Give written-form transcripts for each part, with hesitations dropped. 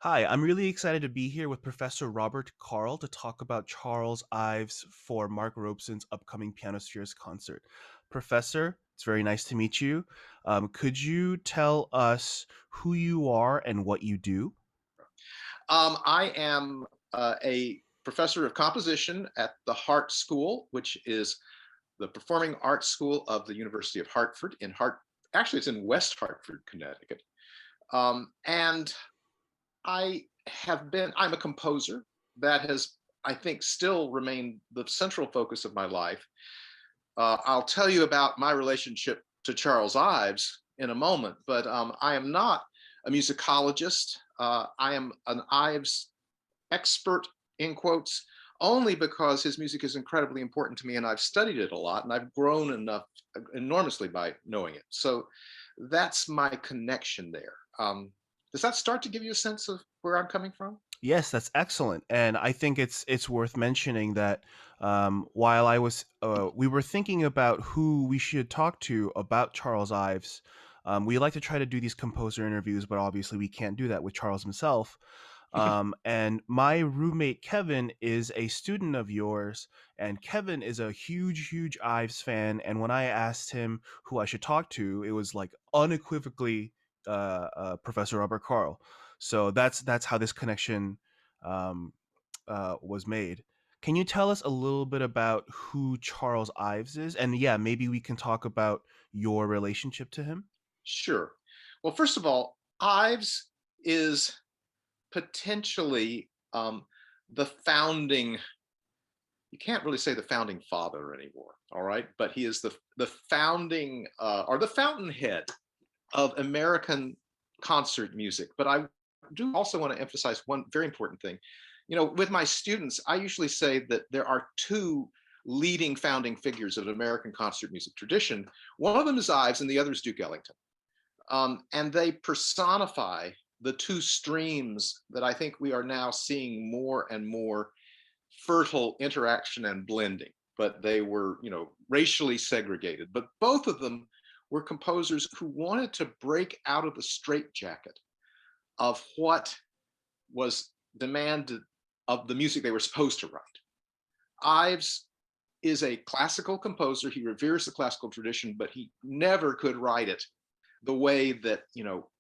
Hi, I'm really excited to be here with Professor Robert Carl to talk about Charles Ives for Mark Robson's upcoming PianoSpheres concert. Professor, it's very nice to meet you. Could you tell us who you are and what you do? I am a professor of composition at the Hart School, which is the performing arts school of the University of Hartford in Hart. Actually, it's in West Hartford, Connecticut. And I'm a composer that has, I think, still remained the central focus of my life. I'll tell you about my relationship to Charles Ives in a moment, but I am not a musicologist. I am an Ives expert in quotes only because his music is incredibly important to me and I've studied it a lot and I've grown enormously by knowing it. So that's my connection there. Does that start to give you a sense of where I'm coming from? Yes, that's excellent, and I think it's worth mentioning that while we were thinking about who we should talk to about Charles Ives. We like to try to do these composer interviews, but obviously we can't do that with Charles himself. And my roommate Kevin is a student of yours, and Kevin is a huge Ives fan. And when I asked him who I should talk to, it was like unequivocally Professor Robert Carl. So that's how this connection um, was made. Can you tell us a little bit about who Charles Ives is? And yeah, maybe we can talk about your relationship to him. Sure. Well, first of all, Ives is potentially the founding, you can't really say the founding father anymore, all right? But he is the founding or the fountainhead of American concert music. But I do also want to emphasize one very important thing. You know, with my students, I usually say that there are two leading founding figures of the American concert music tradition. One of them is Ives, and the other is Duke Ellington. And they personify the two streams that I think we are now seeing more and more fertile interaction and blending. But they were, racially segregated. But both of them were composers who wanted to break out of the straitjacket of what was demanded of the music they were supposed to write. Ives is a classical composer. He reveres the classical tradition, but he never could write it the way that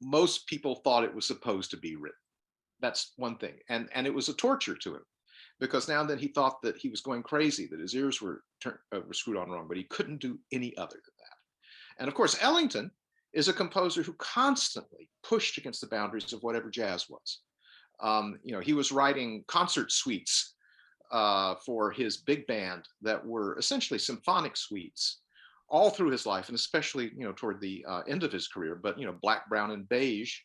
most people thought it was supposed to be written. That's one thing, and it was a torture to him because now and then he thought that he was going crazy, that his ears were screwed on wrong, but he couldn't do any other than that. And of course, Ellington is a composer who constantly pushed against the boundaries of whatever jazz was. He was writing concert suites for his big band that were essentially symphonic suites all through his life, and especially toward the end of his career. But Black, Brown, and Beige,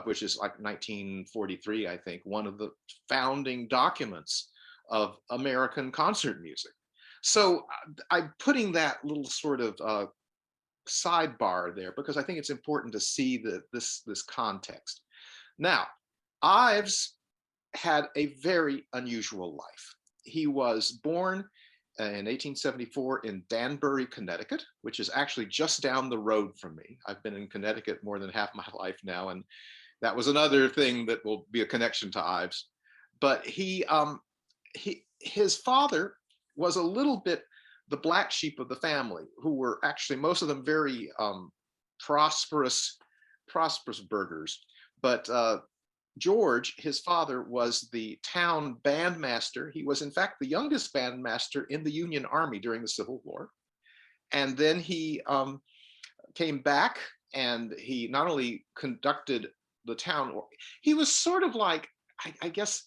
which is like 1943, I think, one of the founding documents of American concert music. So I'm putting that little sort of sidebar there because I think it's important to see this context. Now, Ives had a very unusual life. He was born in 1874 in Danbury, Connecticut, which is actually just down the road from me. I've been in Connecticut more than half my life now, and that was another thing that will be a connection to Ives. But his father was a little bit the black sheep of the family, who were actually most of them very prosperous, prosperous burghers. But George, his father, was the town bandmaster. He was, in fact, the youngest bandmaster in the Union Army during the Civil War. And then he came back and he not only conducted the town, he was sort of like, I guess,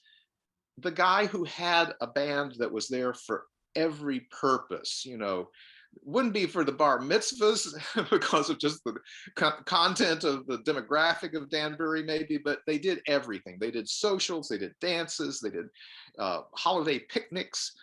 the guy who had a band that was there for every purpose, wouldn't be for the bar mitzvahs because of just the content of the demographic of Danbury, maybe, but they did everything. They did socials, they did dances, they did holiday picnics,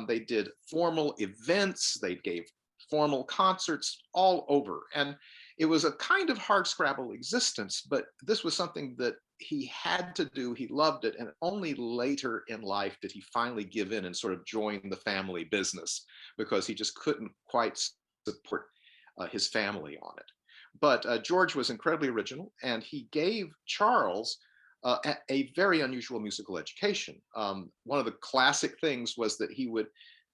they did formal events, they gave formal concerts all over. And it was a kind of hardscrabble existence, but this was something that he had to do. He loved it. And only later in life did he finally give in and sort of join the family business because he just couldn't quite support his family on it. But George was incredibly original, and he gave Charles a very unusual musical education. One of the classic things was that he would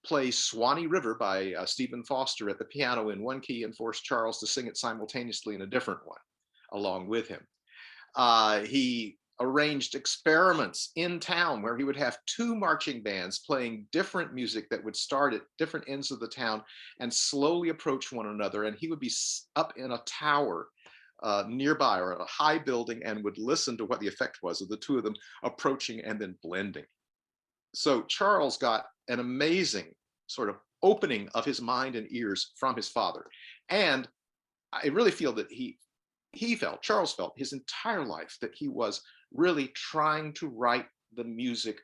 play Swanee River by Stephen Foster at the piano in one key and force Charles to sing it simultaneously in a different one along with him. He arranged experiments in town where he would have two marching bands playing different music that would start at different ends of the town and slowly approach one another. And he would be up in a tower nearby or at a high building and would listen to what the effect was of the two of them approaching and then blending. So Charles got an amazing sort of opening of his mind and ears from his father. And I really feel that Charles felt his entire life that he was really trying to write the music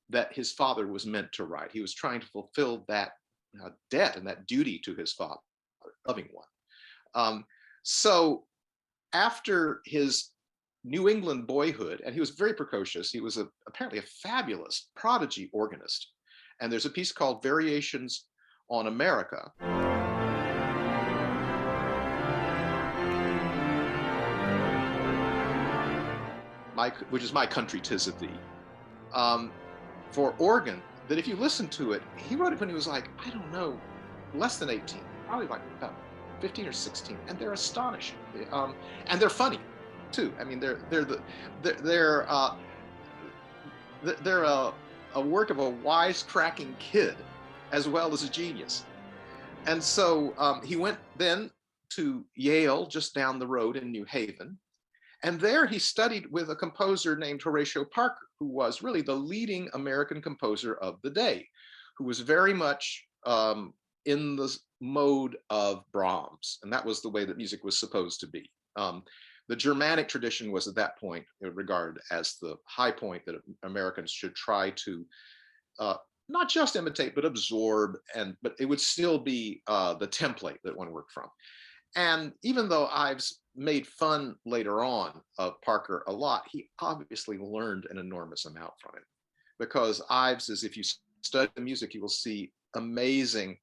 that his father was meant to write. He was trying to fulfill that debt and that duty to his father, loving one. So after his New England boyhood, and he was very precocious, he was apparently a fabulous prodigy organist. And there's a piece called Variations on America. Which is My Country 'Tis of Thee, for organ, that if you listen to it, he wrote it when he was like, I don't know, less than 18, probably like about 15 or 16, and they're astonishing, and they're funny too. I mean, they're a work of a wisecracking kid as well as a genius. And so he went then to Yale, just down the road in New Haven. And there he studied with a composer named Horatio Parker, who was really the leading American composer of the day, who was very much in the mode of Brahms. And that was the way that music was supposed to be. The Germanic tradition was at that point regarded as the high point that Americans should try to not just imitate, but absorb, but it would still be the template that one worked from. And even though Ives made fun later on of Parker a lot, he obviously learned an enormous amount from him, because Ives is, if you study the music, you will see amazing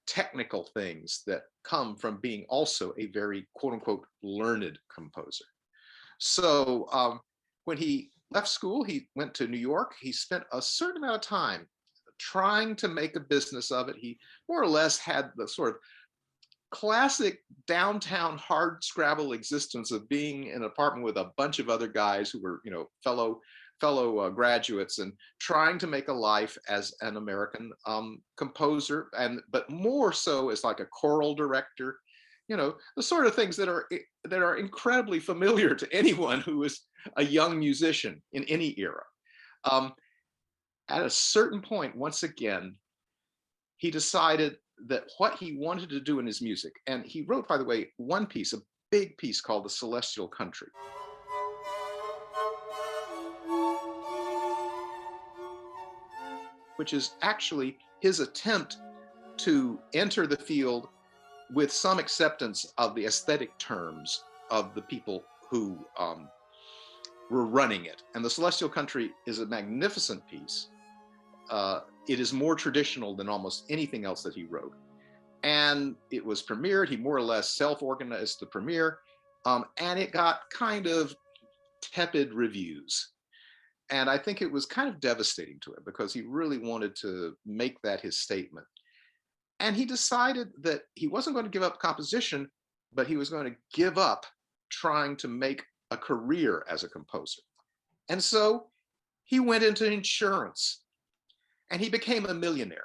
technical things that come from being also a very quote unquote learned composer. So when he left school, he went to New York. He spent a certain amount of time trying to make a business of it. He more or less had the sort of classic downtown hard scrabble existence of being in an apartment with a bunch of other guys who were, fellow graduates, and trying to make a life as an American composer, but more so as like a choral director, the sort of things that are incredibly familiar to anyone who is a young musician in any era. At a certain point, once again, he decided that what he wanted to do in his music, and he wrote, by the way, one piece, a big piece called The Celestial Country, which is actually his attempt to enter the field with some acceptance of the aesthetic terms of the people who were running it. And The Celestial Country is a magnificent piece. It is more traditional than almost anything else that he wrote. And it was premiered. He more or less self-organized the premiere. And it got kind of tepid reviews. And I think it was kind of devastating to him, because he really wanted to make that his statement. And he decided that he wasn't going to give up composition, but he was going to give up trying to make a career as a composer. And so he went into insurance. And he became a millionaire.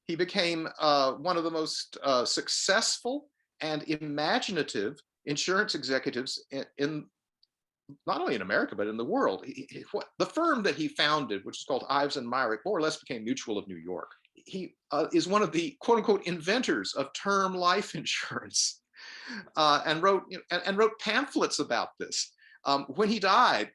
He became one of the most successful and imaginative insurance executives in not only in America, but in the world. The firm that he founded, which is called Ives and Myrick, more or less became Mutual of New York. He is one of the quote unquote inventors of term life insurance, and wrote pamphlets about this. When he died,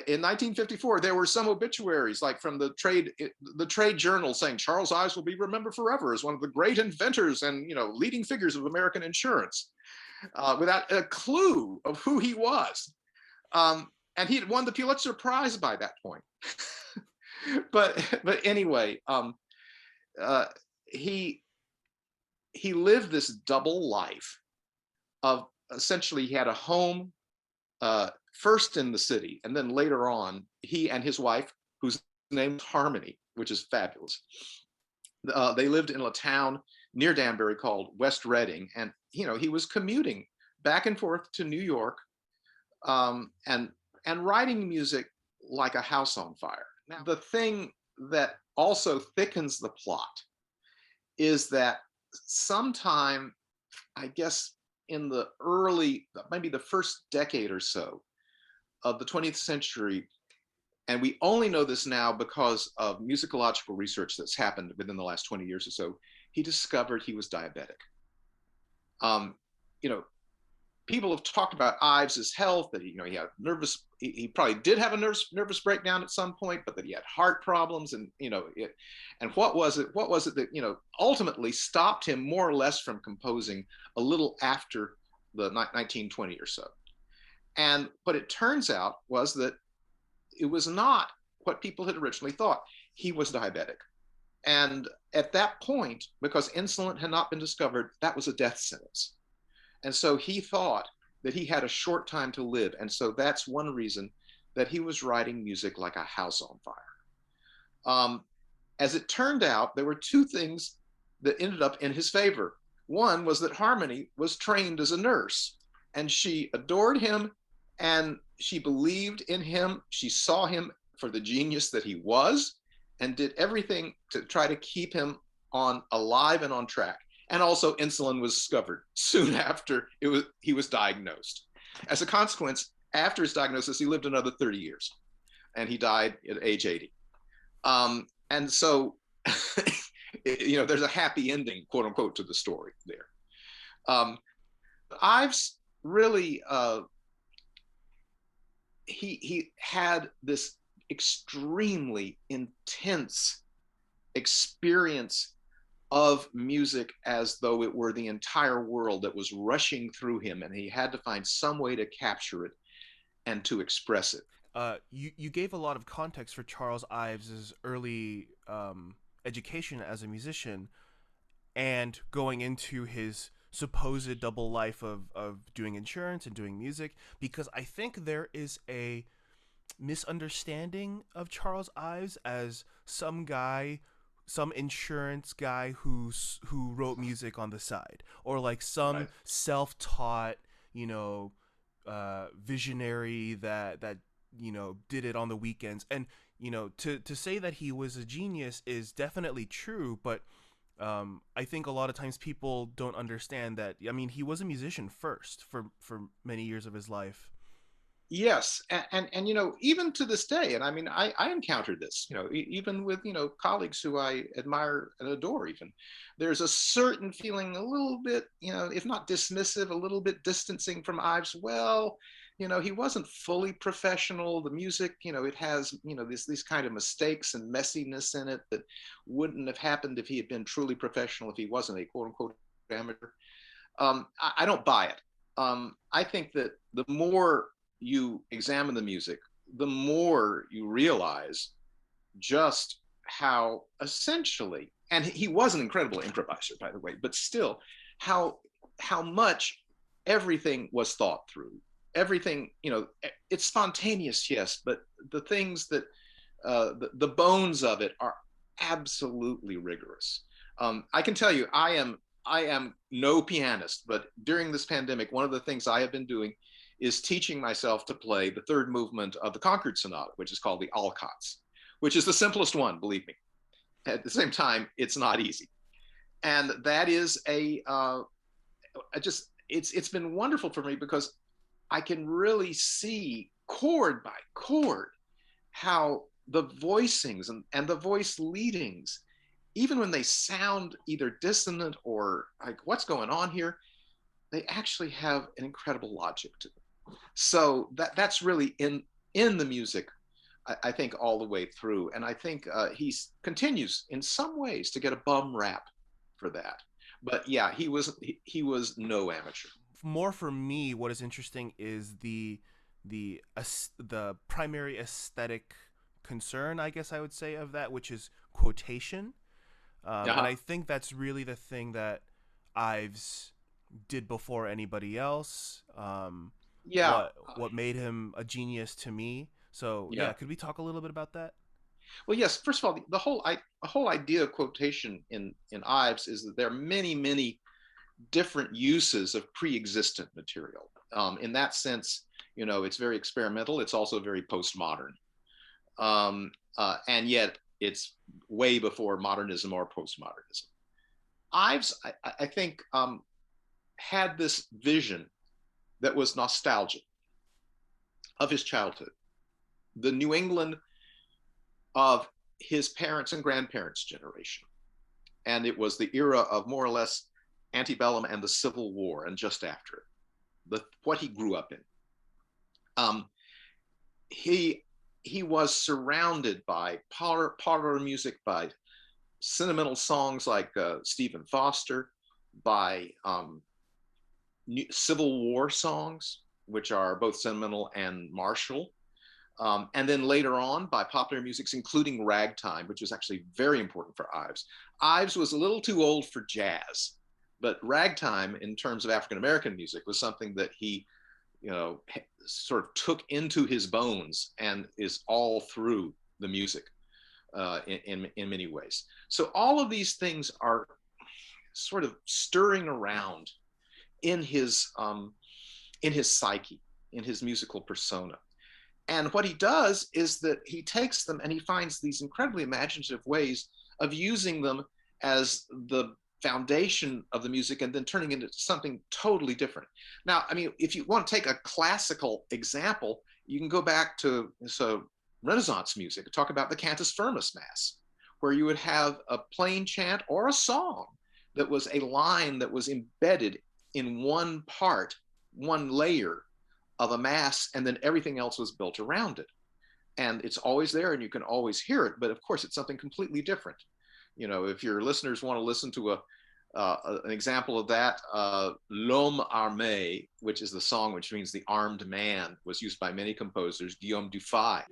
in 1954, there were some obituaries, like from the trade journal, saying Charles Ives will be remembered forever as one of the great inventors and leading figures of American insurance, without a clue of who he was. And he had won the Pulitzer Prize by that point. but anyway, he lived this double life of, essentially, he had a home first in the city, and then later on, he and his wife, whose name is Harmony, which is fabulous. They lived in a town near Danbury called West Reading, and he was commuting back and forth to New York, and writing music like a house on fire. Now, the thing that also thickens the plot is that sometime, I guess, in the early, maybe the first decade or so of the 20th century, and we only know this now because of musicological research that's happened within the last 20 years or so, he discovered he was diabetic. Um, you know, People have talked about Ives's health, that he had he probably did have a nervous breakdown at some point, but that he had heart problems, and and what was it that ultimately stopped him more or less from composing a little after the 1920 or so. And what it turns out was that it was not what people had originally thought. He was diabetic. And at that point, because insulin had not been discovered, that was a death sentence. And so he thought that he had a short time to live. And so that's one reason that he was writing music like a house on fire. As it turned out, there were two things that ended up in his favor. One was that Harmony was trained as a nurse, and she adored him, and she believed in him. She saw him for the genius that he was, and did everything to try to keep him alive and on track. And also, insulin was discovered soon after he was diagnosed. As a consequence, after his diagnosis, he lived another 30 years, and he died at age 80. And so, there's a happy ending, quote unquote, to the story there. Ives really, he had this extremely intense experience of music, as though it were the entire world that was rushing through him, and he had to find some way to capture it and to express it. You gave a lot of context for Charles Ives's early education as a musician, and going into his supposed double life of doing insurance and doing music, because I think there is a misunderstanding of Charles Ives as some insurance guy who wrote music on the side, or like some Right. self-taught, visionary that did it on the weekends. And to say that he was a genius is definitely true, but I think a lot of times people don't understand that. I mean, he was a musician first for many years of his life. Yes, and even to this day, and I mean, I encountered this, even with colleagues who I admire and adore. Even there's a certain feeling, a little bit, if not dismissive, a little bit distancing from Ives. Well, he wasn't fully professional. The music, it has these kind of mistakes and messiness in it that wouldn't have happened if he had been truly professional, if he wasn't a quote unquote amateur. I don't buy it. I think that the more you examine the music, the more you realize just how essentially, and he was an incredible improviser, by the way, but still, how much everything was thought through. Everything, it's spontaneous, yes, but the things that the bones of it are absolutely rigorous. I can tell you, I am no pianist, but during this pandemic, one of the things I have been doing is teaching myself to play the third movement of the Concord Sonata, which is called the Alcatz, which is the simplest one, believe me. At the same time, it's not easy. And that is it's been wonderful for me, because I can really see chord by chord how the voicings and the voice leadings, even when they sound either dissonant or like, what's going on here, they actually have an incredible logic to them. So that's really in the music, I think, all the way through. And I think he continues in some ways to get a bum rap for that. But yeah, he was no amateur. More for me, what is interesting is the primary aesthetic concern, I guess I would say, of that, which is quotation. And Uh-huh. I think that's really the thing that Ives did before anybody else. Yeah, what made him a genius to me. So yeah. yeah, could we talk a little bit about that? Well, yes. First of all, the whole idea of quotation in Ives is that there are many, many different uses of pre-existent material. In that sense, it's very experimental. It's also very postmodern, and yet it's way before modernism or postmodernism. Ives, I think, had this vision that was nostalgic of his childhood, the New England of his parents' and grandparents' generation. And it was the era of more or less antebellum and the Civil War and just after it, what he grew up in. Um, he he was surrounded by parlor music, by sentimental songs like Stephen Foster, by Civil War songs, which are both sentimental and martial. And then later on by popular musics, including ragtime, which was actually very important for Ives. Ives was a little too old for jazz, but ragtime, in terms of African American music, was something that he, sort of took into his bones and is all through the music in many ways. So all of these things are sort of stirring around in his psyche, in his musical persona. And what he does is that he takes them and he finds these incredibly imaginative ways of using them as the foundation of the music and then turning it into something totally different. Now, I mean, if you want to take a classical example, you can go back to Renaissance music, talk about the Cantus Firmus Mass, where you would have a plain chant or a song that was a line that was embedded in one part, one layer of a mass, and then everything else was built around it. And it's always there and you can always hear it, but of course it's something completely different. If your listeners want to listen to an example of that, L'Homme Armé, which is the song which means the armed man, was used by many composers. Guillaume Dufay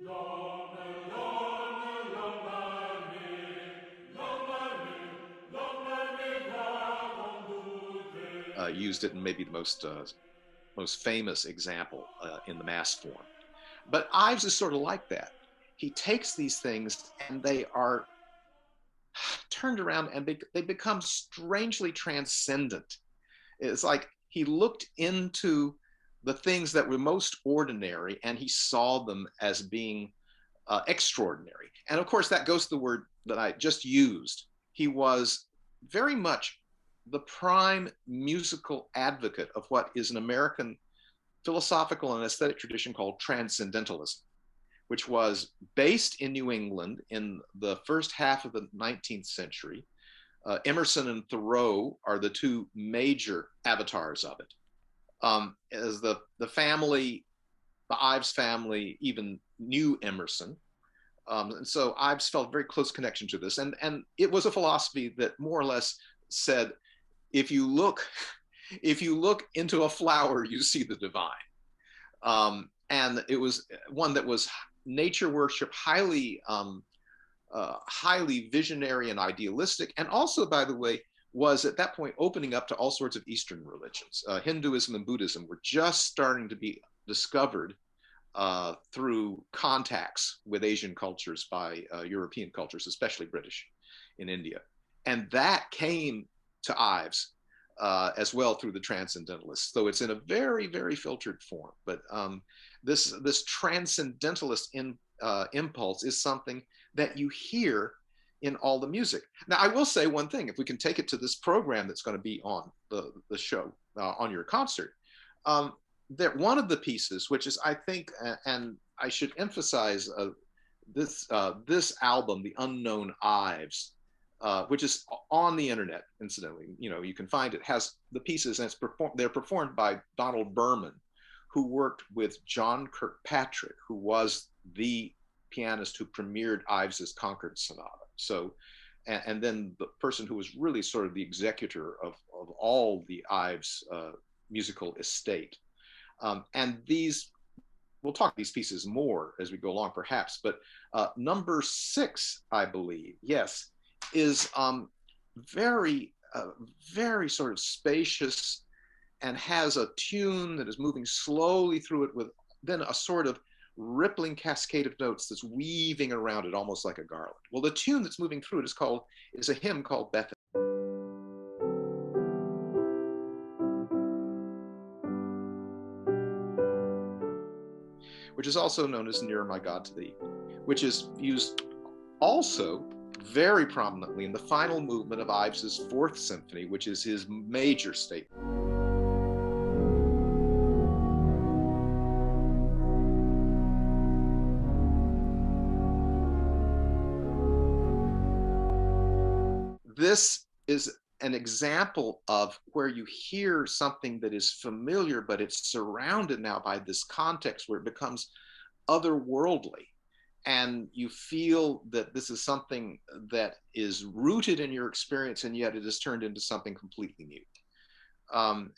used it, and maybe the most famous example in the mass form. But Ives is sort of like that. He takes these things and they are turned around and they become strangely transcendent. It's like he looked into the things that were most ordinary and he saw them as being extraordinary. And of course, that goes to the word that I just used. He was very much the prime musical advocate of what is an American philosophical and aesthetic tradition called transcendentalism, which was based in New England in the first half of the 19th century. Emerson and Thoreau are the two major avatars of it. As the family, the Ives family, even knew Emerson. And so Ives felt a very close connection to this. And it was a philosophy that more or less said, if you look into a flower, you see the divine. And it was one that was nature worship, highly visionary and idealistic, and also, by the way, was at that point opening up to all sorts of Eastern religions. Hinduism and Buddhism were just starting to be discovered through contacts with Asian cultures by European cultures, especially British in India. And that came to Ives as well through the transcendentalists. So it's in a very, very filtered form. But this transcendentalist impulse is something that you hear in all the music. Now, I will say one thing: if we can take it to this program that's going to be on the show, on your concert, that one of the pieces, which is, I think, and I should emphasize this album, The Unknown Ives, which is on the internet, incidentally. You can find it, has the pieces, and they're performed by Donald Berman, who worked with John Kirkpatrick, who was the pianist who premiered Ives's Concord Sonata. So, and then the person who was really sort of the executor of all the Ives musical estate. And we'll talk these pieces more as we go along, perhaps, but number 6, I believe, yes, is very, very sort of spacious and has a tune that is moving slowly through it with then a sort of rippling cascade of notes that's weaving around it almost like a garland. Well, the tune that's moving through it is a hymn called Bethany, which is also known as Nearer My God to Thee, which is used also very prominently in the final movement of Ives's Fourth Symphony, which is his major statement. This is an example of where you hear something that is familiar, but it's surrounded now by this context where it becomes otherworldly. And you feel that this is something that is rooted in your experience, and yet it has turned into something completely new.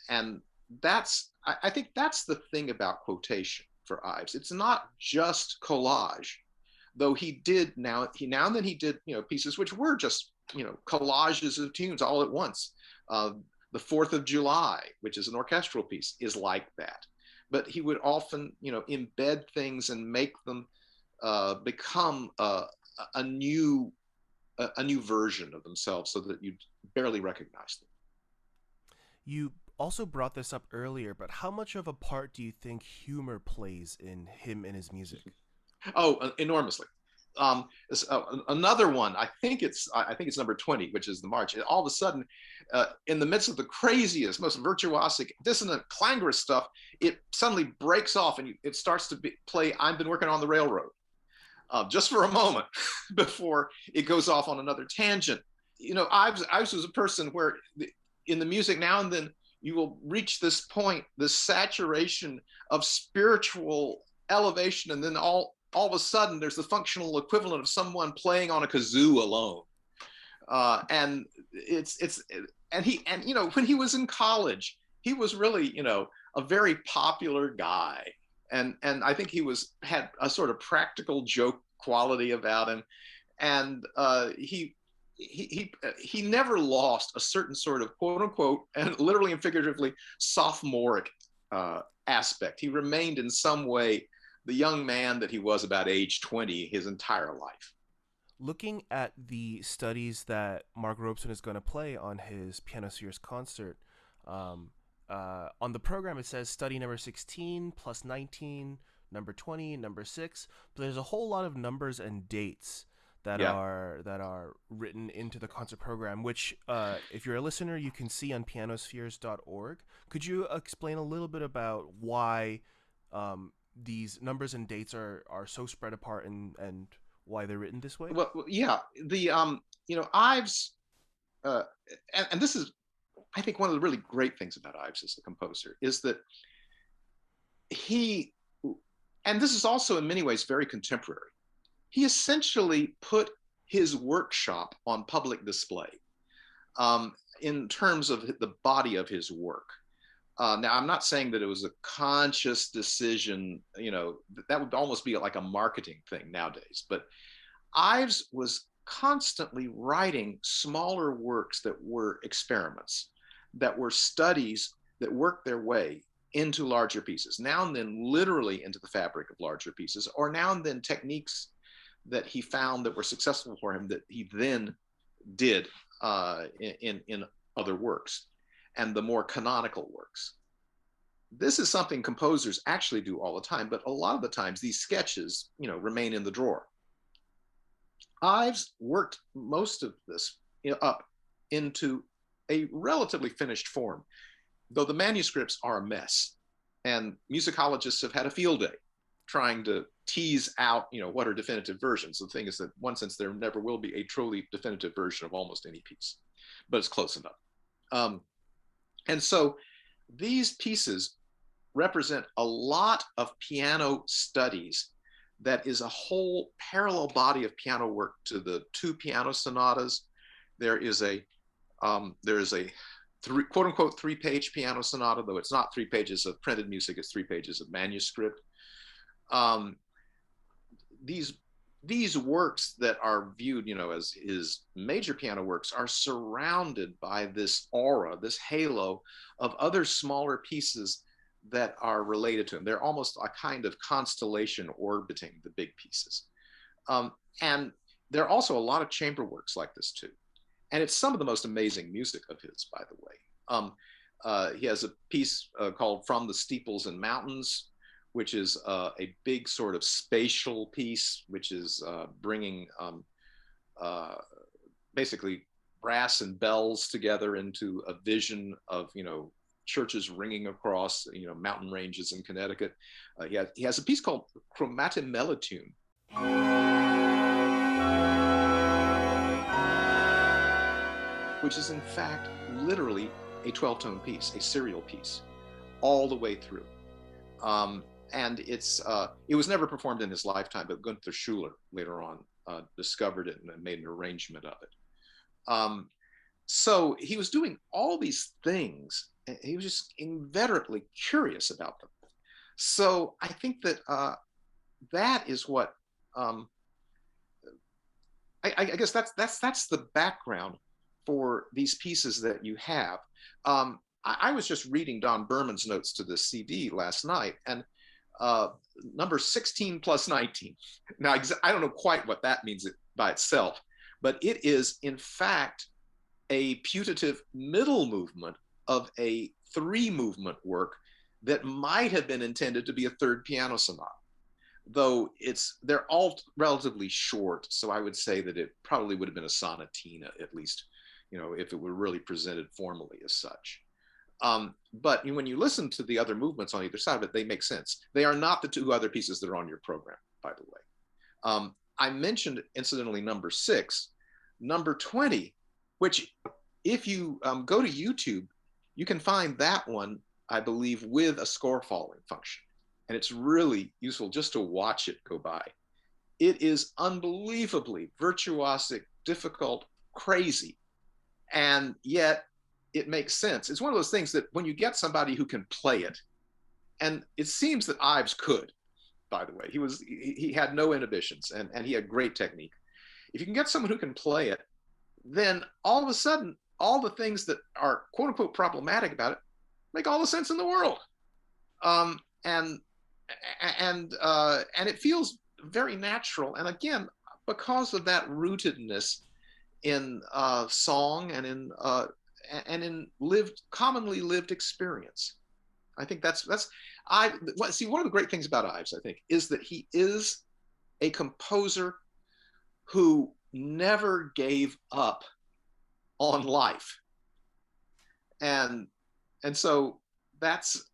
And I think that's the thing about quotation for Ives. It's not just collage, though he now and then he did, pieces which were just, collages of tunes all at once. The 4th of July, which is an orchestral piece, is like that. But he would often, embed things and make them become a new version of themselves, so that you barely recognize them. You also brought this up earlier, but how much of a part do you think humor plays in him and his music? Oh, enormously. Another one, I think it's number 20, which is the March. All of a sudden, in the midst of the craziest, most virtuosic, dissonant, clangorous stuff, it suddenly breaks off and it starts to play "I've Been Working on the Railroad," just for a moment before it goes off on another tangent. Ives was a person where in the music now and then you will reach this point, this saturation of spiritual elevation, and then all of a sudden there's the functional equivalent of someone playing on a kazoo alone. And when he was in college, he was really, a very popular guy. And I think had a sort of practical joke quality about him. And he never lost a certain sort of quote unquote, and literally and figuratively, sophomoric aspect. He remained in some way the young man that he was about age 20 his entire life. Looking at the studies that Mark Robeson is going to play on his PianoSpheres concert, on the program it says study number 16 plus 19, number 20, number 6, but there's a whole lot of numbers and dates that Yeah. are written into the concert program, which if you're a listener, you can see on pianospheres.org. Could you explain a little bit about why these numbers and dates are so spread apart and why they're written this way? Well, yeah, the Ives, and this is, I think, one of the really great things about Ives as a composer is that and this is also in many ways very contemporary, he essentially put his workshop on public display in terms of the body of his work. Now, I'm not saying that it was a conscious decision, that would almost be like a marketing thing nowadays, but Ives was constantly writing smaller works that were experiments, that were studies that worked their way into larger pieces, now and then literally into the fabric of larger pieces, or now and then techniques that he found that were successful for him that he then did in other works and the more canonical works. This is something composers actually do all the time, but a lot of the times these sketches, remain in the drawer. Ives worked most of this up into a relatively finished form, though the manuscripts are a mess. And musicologists have had a field day trying to tease out, what are definitive versions. The thing is that, in one sense, there never will be a truly definitive version of almost any piece, but it's close enough. And so these pieces represent a lot of piano studies that is a whole parallel body of piano work to the 2 piano sonatas. There is a quote unquote 3-page piano sonata, though it's not 3 pages of printed music, it's 3 pages of manuscript. These these works that are viewed, as his major piano works are surrounded by this aura, this halo of other smaller pieces that are related to him. They're almost a kind of constellation orbiting the big pieces. And there are also a lot of chamber works like this too. And it's some of the most amazing music of his, by the way. He has a piece called From the Steeples and Mountains, which is a big sort of spatial piece, which is bringing uh, basically brass and bells together into a vision of, churches ringing across, mountain ranges in Connecticut. He has a piece called Chromatin Melatune, which is in fact literally a 12-tone piece, a serial piece, all the way through. And it was never performed in his lifetime, but Gunther Schuller later on discovered it and made an arrangement of it. So he was doing all these things, and he was just inveterately curious about them. So I think that that is what I guess that's the background for these pieces that you have. I was just reading Don Berman's notes to this CD last night, and number 16 plus 19. Now, I don't know quite what that means by itself, but it is, in fact, a putative middle movement of a 3-movement work that might have been intended to be a third piano sonata, though they're all relatively short. So I would say that it probably would have been a sonatina, at least, if it were really presented formally as such. But when you listen to the other movements on either side of it, they make sense. They are not the 2 other pieces that are on your program, by the way. I mentioned, incidentally, number 6. Number 20, which if you go to YouTube, you can find that one, I believe, with a score following function. And it's really useful just to watch it go by. It is unbelievably virtuosic, difficult, crazy, and yet it makes sense. It's one of those things that when you get somebody who can play it, and it seems that Ives could, by the way, he had no inhibitions, and he had great technique. If you can get someone who can play it, then all of a sudden, all the things that are quote unquote problematic about it make all the sense in the world. Um, and and it feels very natural. And again, because of that rootedness in song and in commonly lived experience. I think that's I see. One of the great things about Ives, I think, is that he is a composer who never gave up on life, and so that's,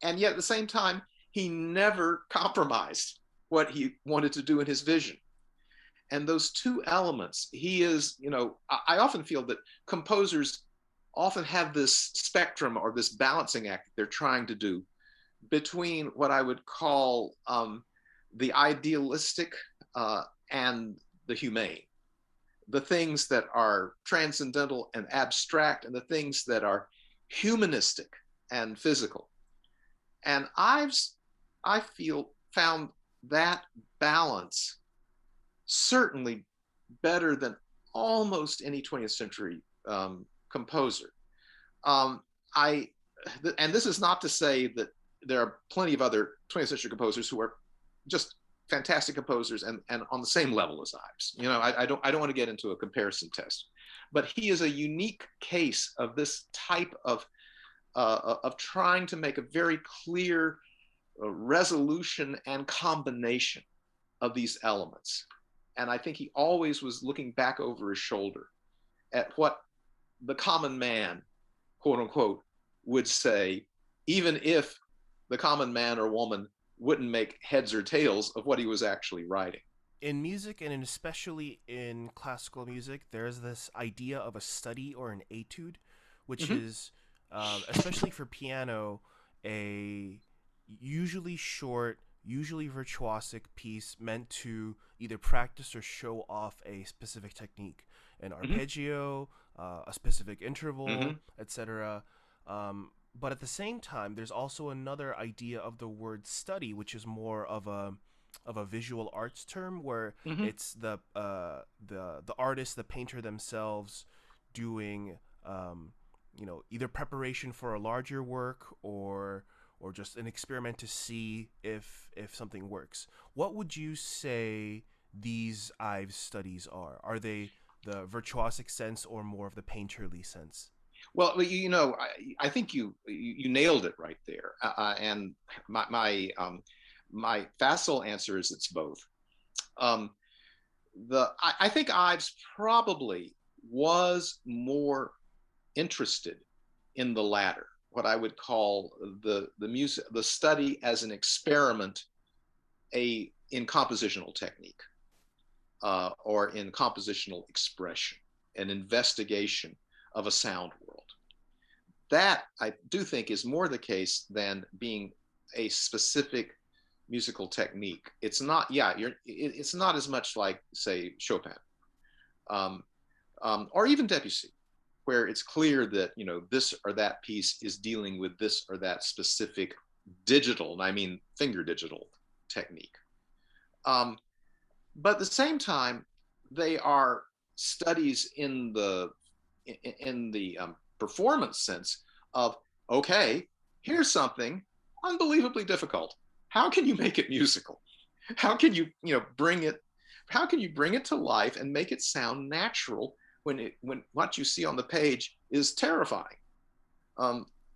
and yet at the same time he never compromised what he wanted to do in his vision. And those 2 elements, he is, I often feel that composers often have this spectrum or this balancing act that they're trying to do between what I would call the idealistic and the humane, the things that are transcendental and abstract, and the things that are humanistic and physical. And Ives, I feel, found that balance certainly better than almost any 20th century composer. And this is not to say that there are plenty of other 20th century composers who are just fantastic composers and on the same level as Ives. I don't want to get into a comparison test, but he is a unique case of this type of trying to make a very clear resolution and combination of these elements. And I think he always was looking back over his shoulder at what the common man, quote unquote, would say, even if the common man or woman wouldn't make heads or tails of what he was actually writing. In music, and especially in classical music, there's this idea of a study or an etude, which Mm-hmm. is, especially for piano, a usually short, usually virtuosic piece meant to either practice or show off a specific technique, an Mm-hmm. arpeggio, a specific Mm-hmm. interval, etc. But at the same time, there's also another idea of the word study, which is more of a of a visual arts term where Hmm. it's the artist, the painter themselves doing either preparation for a larger work or just an experiment to see if something works. What would you say these Ives studies are? Are they the virtuosic sense or more of the painterly sense? Well, I think you nailed it right there. And my facile answer is it's both. Um, I think Ives probably was more interested in the latter, what I would call the music, the study as an experiment, in compositional technique, or in compositional expression, an investigation of a sound world. That I do think is more the case than being a specific musical technique. It's not, yeah, it's not as much like, say, Chopin, um, or even Debussy, where it's clear that this or that piece is dealing with this or that specific digital, and I mean finger digital technique. Um, but at the same time, they are studies in the performance sense of, okay, here's something unbelievably difficult. How can you make it musical? How can bring it? How can you bring it to life and make it sound natural when what you see on the page is terrifying?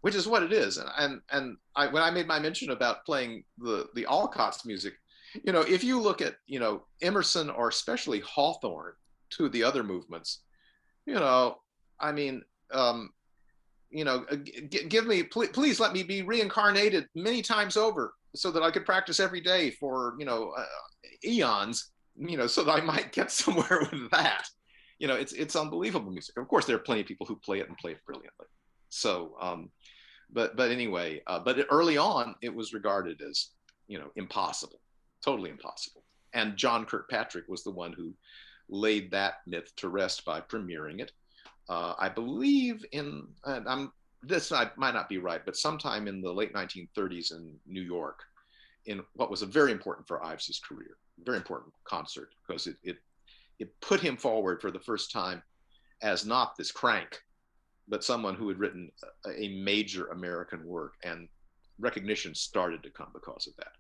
Which is what it is. When I made my mention about playing the Alcott's music, if you look at Emerson or especially Hawthorne, two of the other movements, you know, I mean, um, give me, please let me be reincarnated many times over so that I could practice every day for eons, so that I might get somewhere with that. It's unbelievable music. Of course, there are plenty of people who play it and play it brilliantly. So, but anyway, but early on, it was regarded as impossible, totally impossible. And John Kirkpatrick was the one who laid that myth to rest by premiering it. I believe might not be right, but sometime in the late 1930s in New York, in what was a very important for Ives's career, very important concert, because it put him forward for the first time as not this crank, but someone who had written a major American work, and recognition started to come because of that.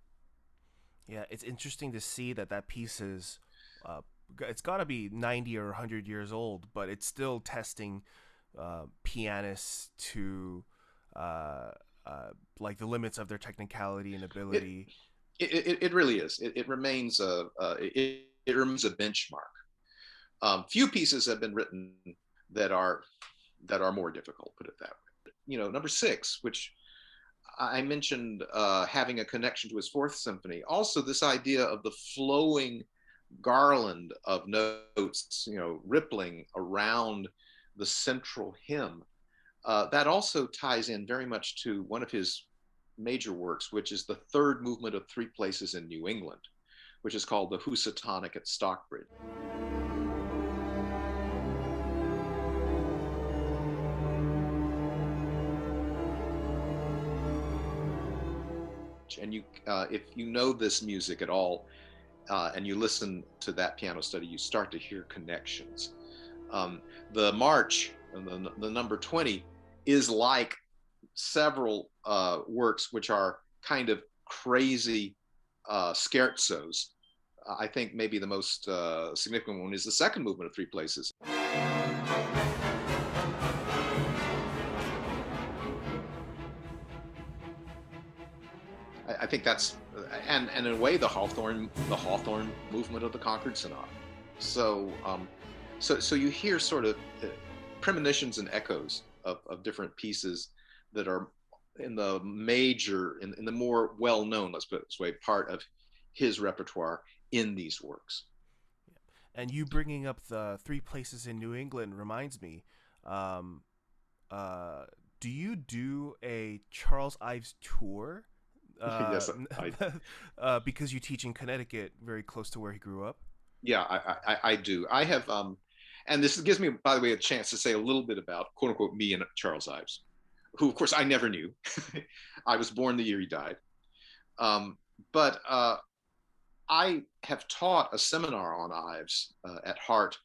Yeah, it's interesting to see that piece is, uh, it's got to be 90 or 100 years old, but it's still testing pianists to uh, like the limits of their technicality and It ability. it really is. It remains a benchmark. Few pieces have been written that are more difficult. Put it that way. Number six, which I mentioned, having a connection to his Fourth Symphony. Also, this idea of the flowing garland of notes, rippling around the central hymn. That also ties in very much to one of his major works, which is the third movement of Three Places in New England, which is called the Housatonic at Stockbridge. And if you know this music at all, and you listen to that piano study, you start to hear connections. The march, the number 20, is like several works which are kind of crazy scherzos. I think maybe the most significant one is the second movement of Three Places. I think that's, and in a way, the Hawthorne movement of the Concord Sonata. So so you hear sort of premonitions and echoes of different pieces that are in the major, in the more well-known, let's put it this way, part of his repertoire in these works. And you bringing up the Three Places in New England reminds me. Um, uh, do you do a Charles Ives tour? Uh, Yes, I because you teach in Connecticut, very close to where he grew up. yeah, I do. I have, and this gives me, by the way, a chance to say a little bit about, quote unquote, me and Charles Ives, who, of course, I never knew. I was born the year he died. Um, but I have taught a seminar on Ives at Hart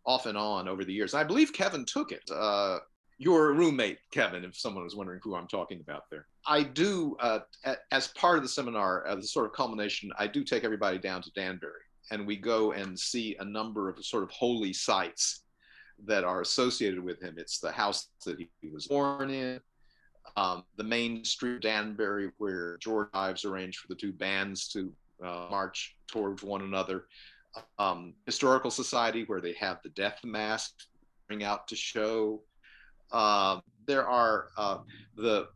off and on over the years. I believe Kevin took it. Your roommate, Kevin, if someone was wondering who I'm talking about there. I do, as part of the seminar, the sort of culmination, I do take everybody down to Danbury, and we go and see a number of sort of holy sites that are associated with him. It's the house that he was born in, the main street of Danbury, where George Ives arranged for the two bands to march towards one another. Historical Society, where they have the death mask bring out to show. There are the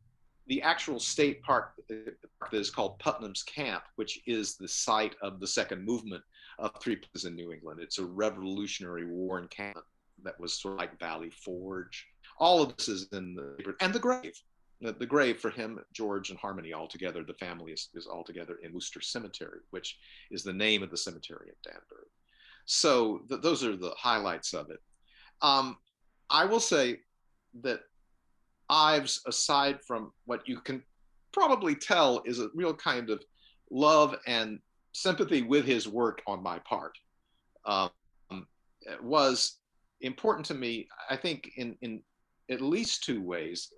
actual state park that is called Putnam's Camp, which is the site of the second movement of Three Places in New England. It's a Revolutionary War encampment that was sort of like Valley Forge. All of this is in and the grave. The grave for him, George, and Harmony all together. The family is all together in Worcester Cemetery, which is the name of the cemetery at Danbury. So those are the highlights of it. I will say that Ives, aside from what you can probably tell is a real kind of love and sympathy with his work on my part, was important to me, I think, in at least two ways.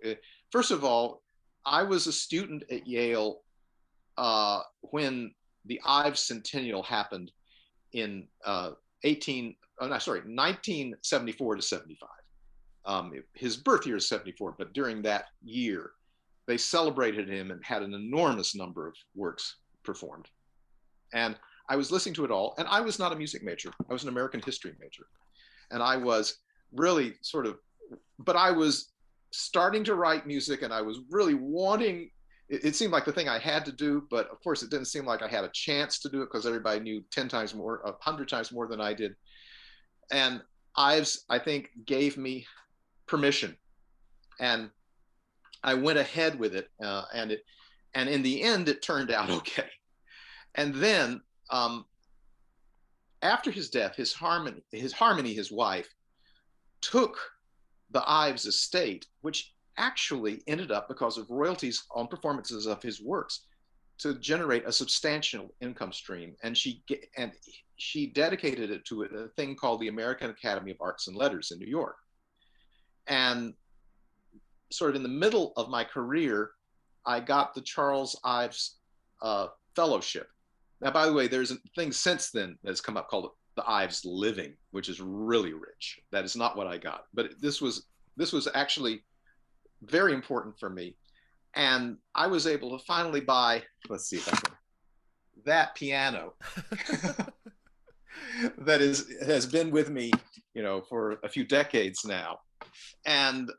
First of all, I was a student at Yale when the Ives Centennial happened in 1974 to 75. His birth year is 74, but during that year, they celebrated him and had an enormous number of works performed. And I was listening to it all, and I was not a music major. I was an American history major. And I was really but I was starting to write music, and I was really wanting, it seemed like the thing I had to do, but of course it didn't seem like I had a chance to do it because everybody knew 10 times more, 100 times more than I did. And Ives, I think, gave me permission, and I went ahead with it, and in the end it turned out okay. And then after his death, his wife, took the Ives estate, which actually ended up, because of royalties on performances of his works, to generate a substantial income stream. And she dedicated it to a thing called the American Academy of Arts and Letters in New York. And sort of in the middle of my career, I got the Charles Ives Fellowship. Now, by the way, there's a thing since then that's come up called the Ives Living, which is really rich. That is not what I got, but this was actually very important for me. And I was able to finally buy, let's see if I can, that piano that has been with me, for a few decades now. And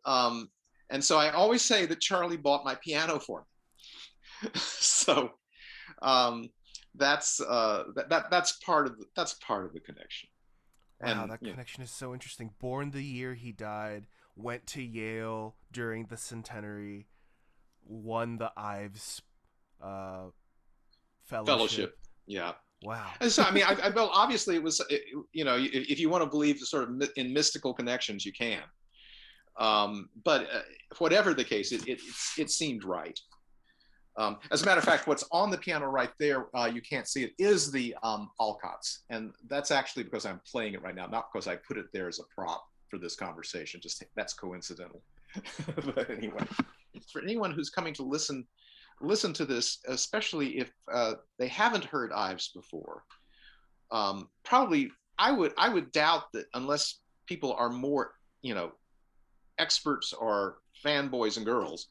so I always say that Charlie bought my piano for me. So that's part of the connection. Wow, And that connection is so interesting. Born the year he died, went to Yale during the centenary, won the Ives fellowship. fellowship, yeah. Wow. And so, I mean, well, obviously it was, if you want to believe the sort of in mystical connections, you can. But whatever the case, it seemed right. As a matter of fact, what's on the piano right there, you can't see it, is the Alcotts. And that's actually because I'm playing it right now, not because I put it there as a prop for this conversation. Just that's coincidental. But anyway, for anyone who's coming to listen to this, especially if they haven't heard Ives before, probably I would doubt that, unless people are more, experts or fanboys and girls,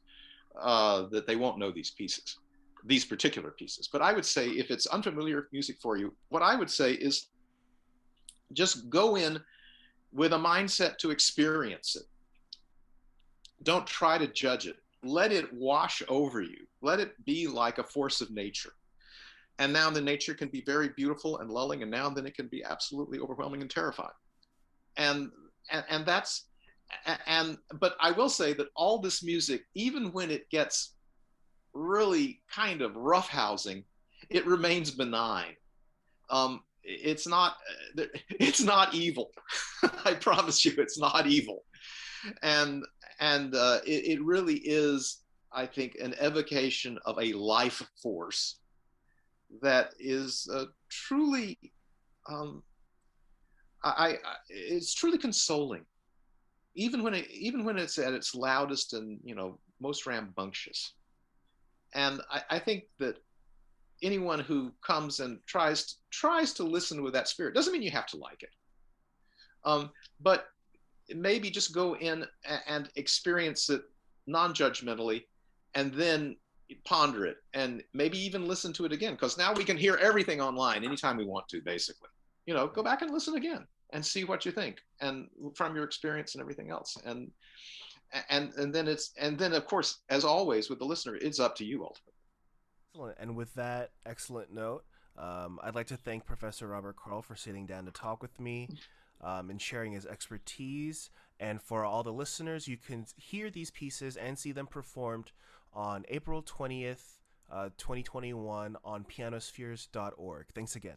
that they won't know these particular pieces. But I would say, if it's unfamiliar music for you, what I would say is just go in with a mindset to experience it. Don't try to judge it. Let it wash over you. Let it be like a force of nature. And now the nature can be very beautiful and lulling, and now and then it can be absolutely overwhelming and terrifying. And but I will say that all this music, even when it gets really kind of roughhousing, it remains benign. It's not evil. I promise you, it's not evil. And it really is, I think, an evocation of a life force that is truly, um, it's truly consoling, even when it's at its loudest and most rambunctious. And I think that anyone who comes and tries to listen with that spirit doesn't mean you have to like it, but maybe just go in and experience it non-judgmentally, and then ponder it, and maybe even listen to it again, because now we can hear everything online anytime we want to, basically. Go back and listen again and see what you think, and from your experience and everything else. And then, of course, as always with the listener, it's up to you ultimately. Excellent. And with that excellent note, I'd like to thank Professor Robert Carl for sitting down to talk with me and sharing his expertise. And for all the listeners, you can hear these pieces and see them performed on April 20th, 2021 on pianospheres.org. Thanks again.